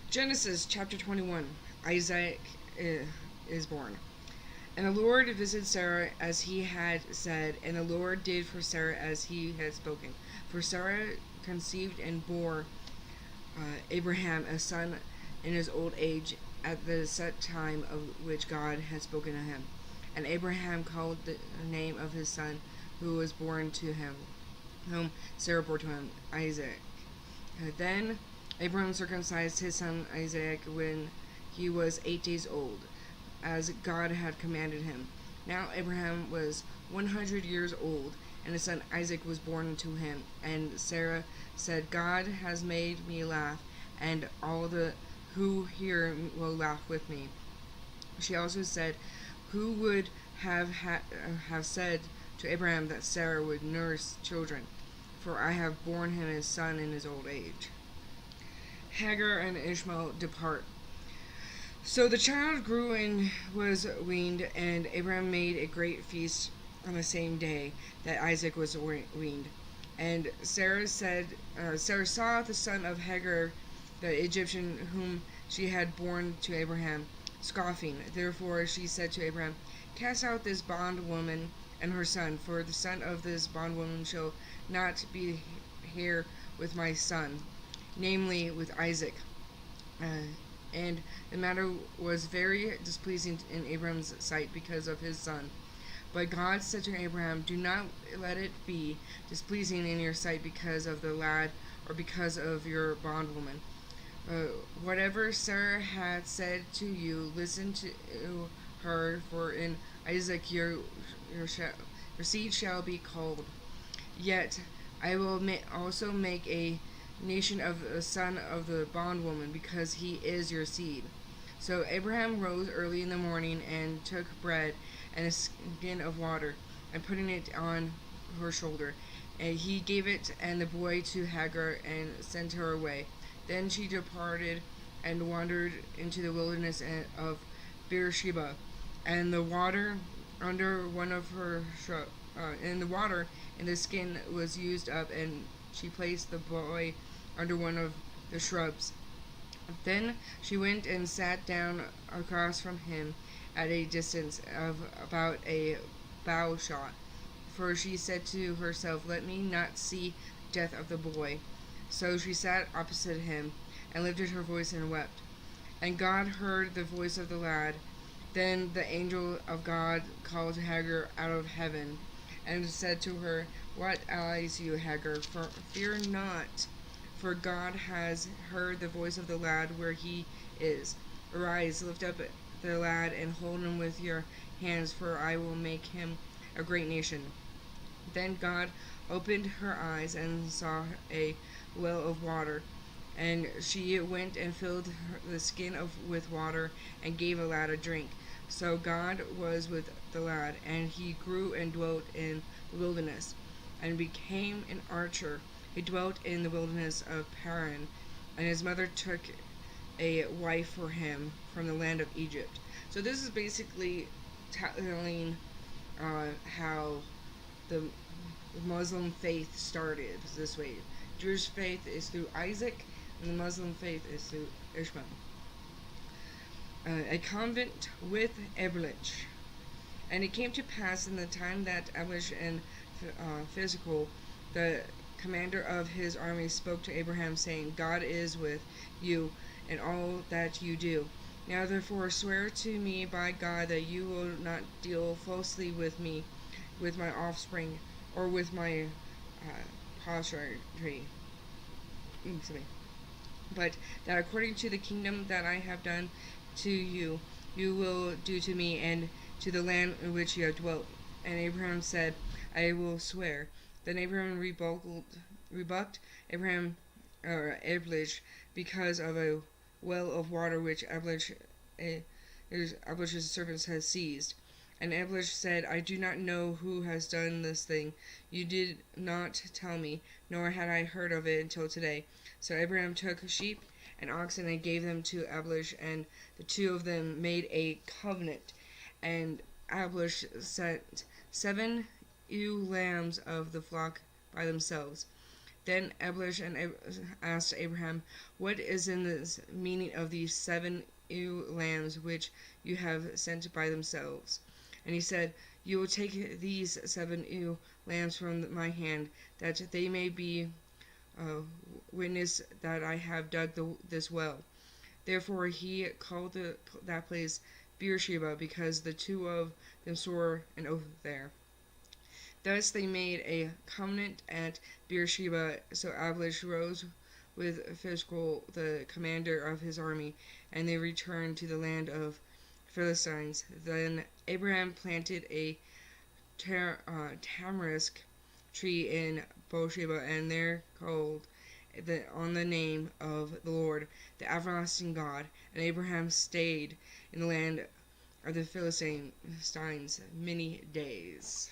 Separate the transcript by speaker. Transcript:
Speaker 1: Genesis chapter 21. Isaac is born. And the Lord visited Sarah as he had said, and the Lord did for Sarah as he had spoken. For Sarah conceived and bore Abraham a son in his old age at the set time of which God had spoken to him. And Abraham called the name of his son who was born to him, whom Sarah bore to him, Isaac. Then Abraham circumcised his son Isaac when he was 8 days old, as God had commanded him. Now Abraham was 100 years old, and his son Isaac was born to him. And Sarah said, God has made me laugh, and all the who hear will laugh with me. She also said, who would have said to Abraham that Sarah would nurse children? For I have borne him his son in his old age. Hagar and Ishmael depart. So the child grew and was weaned, and Abraham made a great feast on the same day that Isaac was weaned. And Sarah saw the son of Hagar, the Egyptian, whom she had borne to Abraham, scoffing. Therefore she said to Abraham, cast out this bondwoman and her son, for the son of this bondwoman shall not be here with my son, namely with Isaac. And the matter was very displeasing in Abraham's sight because of his son. But God said to Abraham, do not let it be displeasing in your sight because of the lad or because of your bondwoman. Whatever Sarah had said to you, listen to her, for in Isaac your seed shall be called. Yet I will also make a nation of the son of the bondwoman, because he is your seed. So Abraham rose early in the morning and took bread and a skin of water, and putting it on her shoulder, and he gave it and the boy to Hagar and sent her away. Then she departed and wandered into the wilderness of Beersheba, and the water under one of her and the water in the skin was used up, and she placed the boy under one of the shrubs. Then she went and sat down across from him at a distance of about a bow shot, for she said to herself, let me not see the death of the boy. So she sat opposite him, and lifted her voice and wept. And God heard the voice of the lad. Then the angel of God called Hagar out of heaven, and said to her, what ails you, Hagar? Fear not, for God has heard the voice of the lad where he is. Arise, lift up the lad, and hold him with your hands, for I will make him a great nation. Then God opened her eyes and saw a well of water, and she went and filled the skin with water, and gave the lad a drink. So God was with the lad, and he grew and dwelt in the wilderness, and became an archer. He dwelt in the wilderness of Paran, and his mother took a wife for him from the land of Egypt. So this is basically telling how the Muslim faith started this way. Jewish faith is through Isaac, and the Muslim faith is through Ishmael. A convent with Eblich. And it came to pass in the time that Eblich and Physical, the commander of his army, spoke to Abraham, saying, God is with you in all that you do. Now therefore swear to me by God that you will not deal falsely with me, with my offspring, or with my posterity, but that according to the kingdom that I have done to you, you will do to me and to the land in which you have dwelt. And Abraham said, I will swear. Then Abraham rebuked Eblich because of a well of water which Eblish's servants had seized. And Eblich said, I do not know who has done this thing. You did not tell me, nor had I heard of it until today. So Abraham took sheep and oxen and gave them to Eblich, and the two of them made a covenant. And Eblich sent 7 ewe lambs of the flock by themselves. Then Abimelech asked Abraham, "What is in the meaning of these 7 ewe lambs which you have sent by themselves?" And he said, "You will take these 7 ewe lambs from my hand, that they may be witness that I have dug this well." Therefore he called that place Beersheba, because the two of them swore an oath there. Thus they made a covenant at Beersheba. So Abimelech rose with Phicol, the commander of his army, and they returned to the land of Philistines. Then Abraham planted a tamarisk tree in Beersheba, and there called on the name of the Lord, the everlasting God. And Abraham stayed in the land of the Philistines many days.